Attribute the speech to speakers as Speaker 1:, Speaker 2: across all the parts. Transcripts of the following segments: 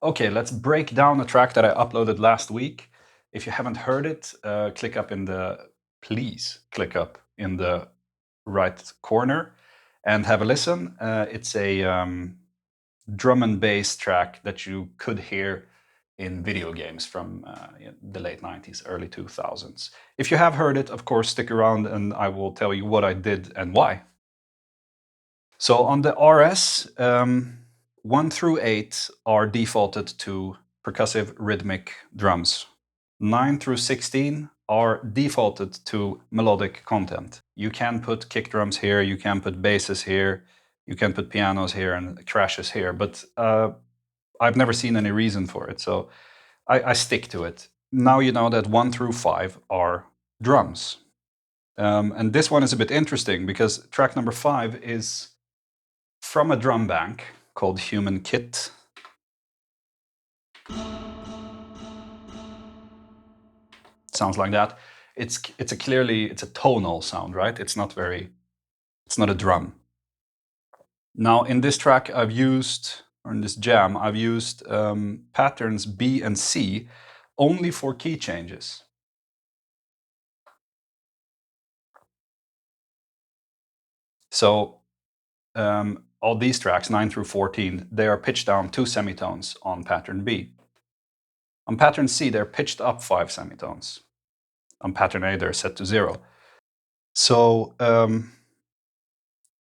Speaker 1: Okay, let's break down a track that I uploaded last week. If you haven't heard it, please click up in the right corner and have a listen. It's a drum and bass track that you could hear in video games from the late 90s, early 2000s. If you have heard it, of course, stick around and I will tell you what I did and why. So on the RS, 1 through 8 are defaulted to percussive rhythmic drums. 9 through 16 are defaulted to melodic content. You can put kick drums here, you can put basses here, you can put pianos here and crashes here, but I've never seen any reason for it, so I stick to it. Now you know that 1 through 5 are drums. And this one is a bit interesting because track number 5 is from a drum bank called Human Kit. Sounds like that. It's a tonal sound, right? It's not a drum. Now in this track I've used, or in this jam, I've used patterns B and C only for key changes. So all these tracks, 9 through 14, they are pitched down 2 semitones on pattern B. On pattern C, they're pitched up 5 semitones. On pattern A, they're set to 0. So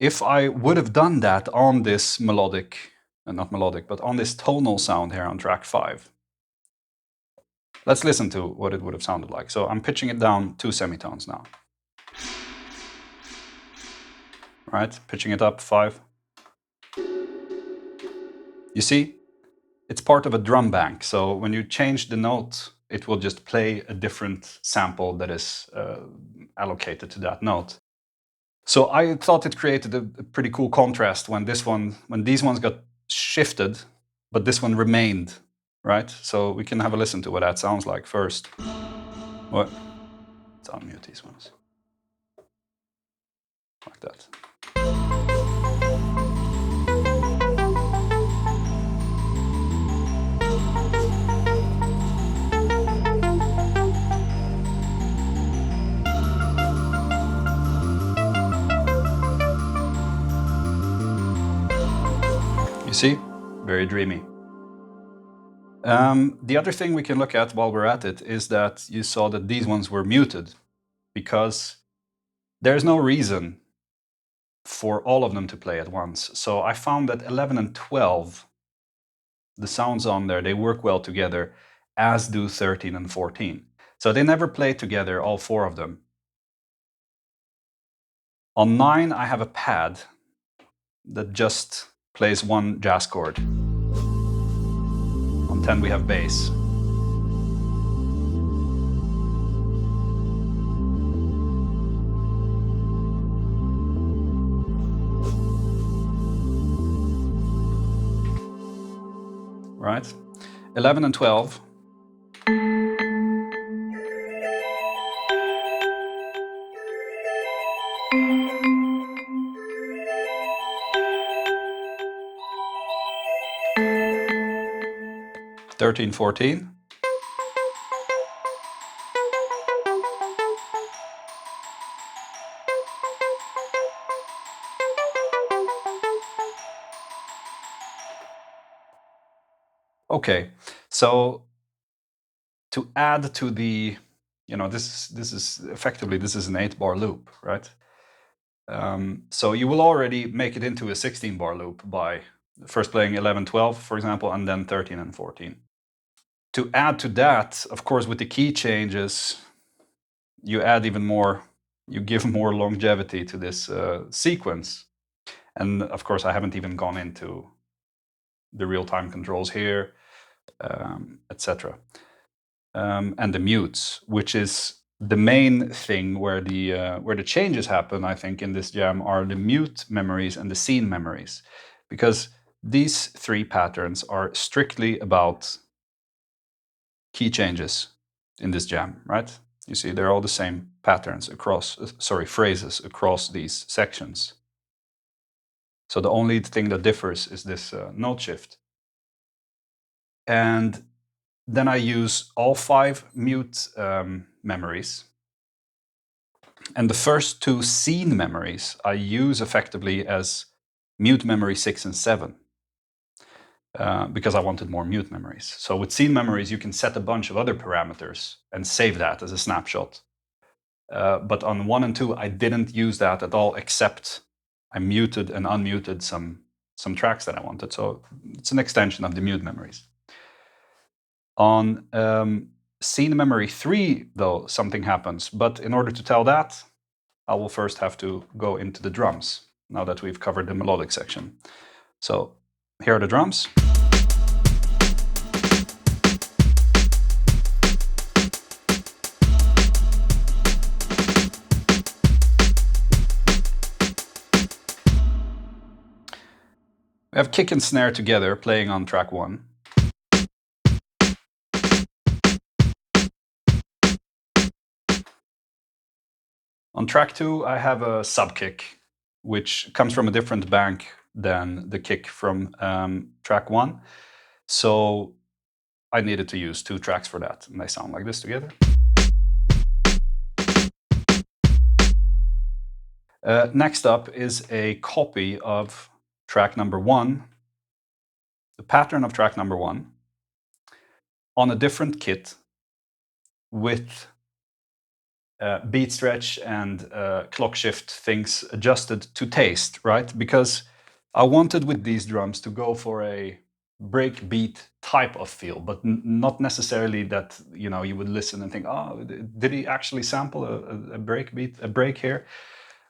Speaker 1: if I would have done that on this not melodic, but on this tonal sound here on track 5, let's listen to what it would have sounded like. So I'm pitching it down 2 semitones now. Right, pitching it up 5. You see, it's part of a drum bank. So when you change the note, it will just play a different sample that is allocated to that note. So I thought it created a pretty cool contrast when these ones got shifted, but this one remained, right? So we can have a listen to what that sounds like first. What? Let's unmute these ones. Like that. You see? Very dreamy. The other thing we can look at while we're at it is that you saw that these ones were muted because there's no reason for all of them to play at once. So I found that 11 and 12, the sounds on there, they work well together, as do 13 and 14. So they never play together, all 4 of them. On 9, I have a pad that just plays 1 jazz chord. On 10, we have bass. Right? 11 and 12. Thirteen, 14. Okay, so to add to the, this is effectively, this is an 8-bar loop, right? So you will already make it into a 16-bar loop by first playing 11, 12, for example, and then 13 and 14. To add to that, of course, with the key changes, you add even more, you give more longevity to this sequence. And of course, I haven't even gone into the real-time controls here, etc. And the mutes, which is the main thing where the changes happen, I think, in this jam are the mute memories and the scene memories, because these 3 patterns are strictly about key changes in this jam, right? You see, they're all the same patterns across, phrases across these sections. So the only thing that differs is this note shift. And then I use all 5 mute memories. And the first 2 scene memories I use effectively as mute memory 6 and 7. Because I wanted more mute memories. So with scene memories, you can set a bunch of other parameters and save that as a snapshot. But on 1 and 2, I didn't use that at all, except I muted and unmuted some tracks that I wanted. So it's an extension of the mute memories. On scene memory 3, though, something happens. But in order to tell that, I will first have to go into the drums, now that we've covered the melodic section. So here are the drums. We have kick and snare together playing on track 1. On track 2, I have a sub kick, which comes from a different bank than the kick from track 1. So I needed to use 2 tracks for that, and they sound like this together. Next up is a copy of track number 1, the pattern of track number 1, on a different kit with beat stretch and clock shift things adjusted to taste, right? Because I wanted with these drums to go for a break beat type of feel, but not necessarily that, you know, you would listen and think, oh, did he actually sample a break beat, a break here?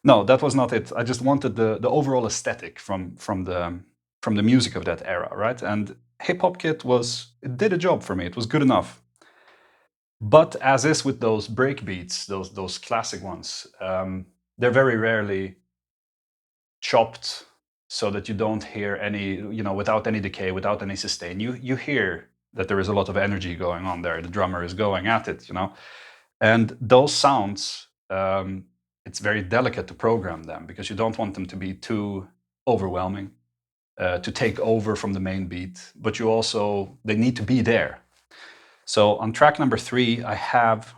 Speaker 1: No, that was not it. I just wanted the overall aesthetic from the music of that era, right? And Hip Hop Kit it did a job for me. It was good enough. But as is with those break beats, those classic ones, they're very rarely chopped so that you don't hear any, you know, without any decay, without any sustain. You hear that there is a lot of energy going on there. The drummer is going at it, you know. And those sounds, it's very delicate to program them because you don't want them to be too overwhelming, to take over from the main beat, but they need to be there. So on track number 3, I have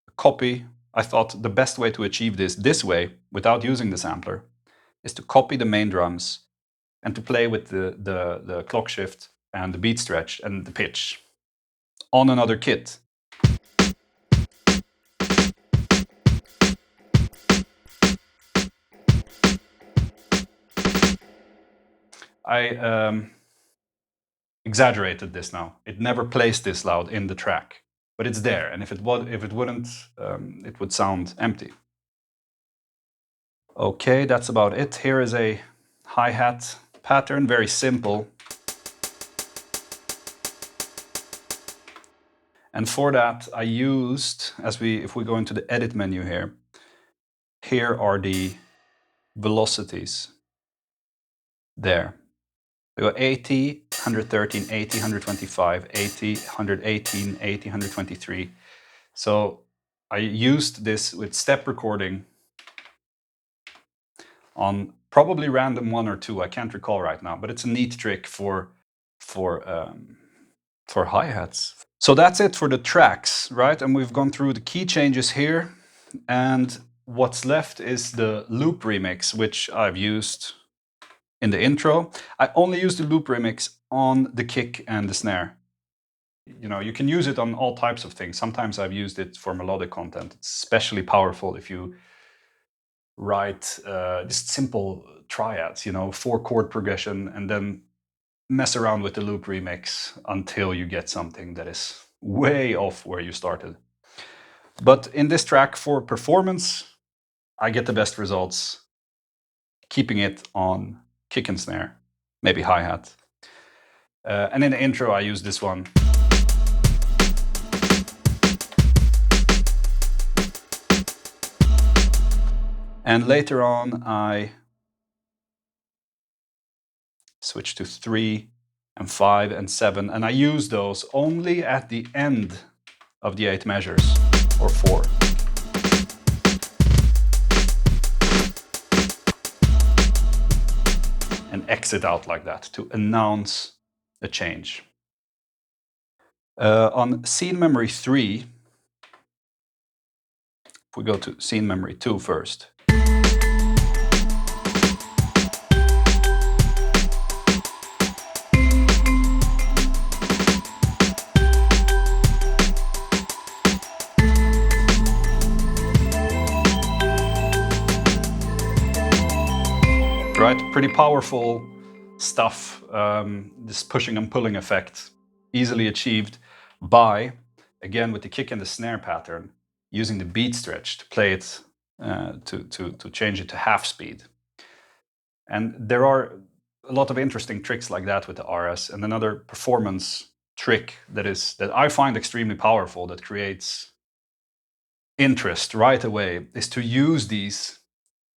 Speaker 1: a copy. I thought the best way to achieve this way, without using the sampler, is to copy the main drums and to play with the clock shift and the beat stretch and the pitch on another kit. I exaggerated this now. It never plays this loud in the track, but it's there. And if it wouldn't, it would sound empty. Okay, that's about it. Here is a hi-hat pattern, very simple. And for that, I used, if we go into the edit menu here are the velocities there. We got 80, 113, 80, 125, 80, 118, 80, 123. So I used this with step recording on probably random 1 or 2. I can't recall right now, but it's a neat trick for hi-hats. So that's it for the tracks, right? And we've gone through the key changes here. And what's left is the loop remix, which I've used in the intro. I only use the loop remix on the kick and the snare. You know, you can use it on all types of things. Sometimes I've used it for melodic content. It's especially powerful if you write just simple triads, you know, 4-chord progression, and then mess around with the loop remix until you get something that is way off where you started. But in this track, for performance, I get the best results keeping it on kick and snare, maybe hi-hat. And in the intro, I use this one. And later on, I switch to 3 and 5 and 7, and I use those only at the end of the 8 measures, or 4. And exit out like that to announce a change. On scene memory 3, if we go to scene memory 2 first. Right, pretty powerful stuff. This pushing and pulling effect, easily achieved by, again, with the kick and the snare pattern, using the beat stretch to play it, to change it to half speed. And there are a lot of interesting tricks like that with the RS. And another performance trick that I find extremely powerful, that creates interest right away, is to use these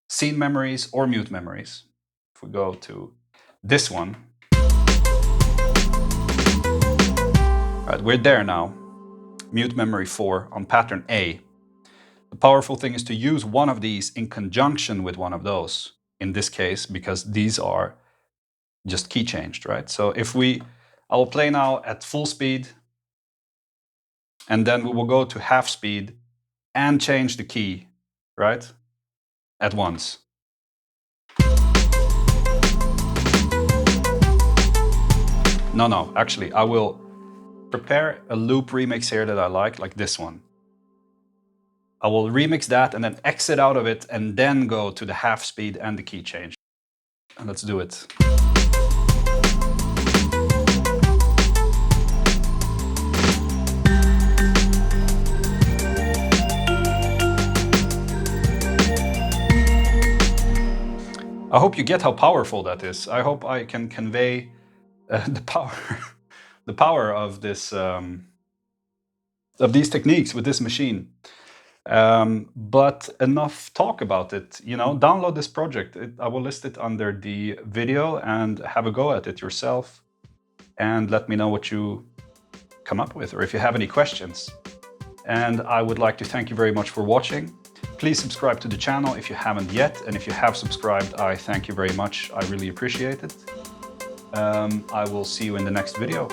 Speaker 1: scene memories or mute memories. If we go to this one, right, we're there now. Mute memory 4 on pattern A. The powerful thing is to use one of these in conjunction with one of those, in this case, because these are just key changed, right? So I will play now at full speed, and then we will go to half speed and change the key, right, at once. No, actually, I will prepare a loop remix here that I like this one. I will remix that and then exit out of it and then go to the half speed and the key change. And let's do it. I hope you get how powerful that is. I hope I can convey the power of this of these techniques with this machine. But enough talk about it. Download this project. I will list it under the video, and have a go at it yourself. And let me know what you come up with, or if you have any questions. And I would like to thank you very much for watching. Please subscribe to the channel if you haven't yet, and if you have subscribed, I thank you very much. I really appreciate it. I will see you in the next video.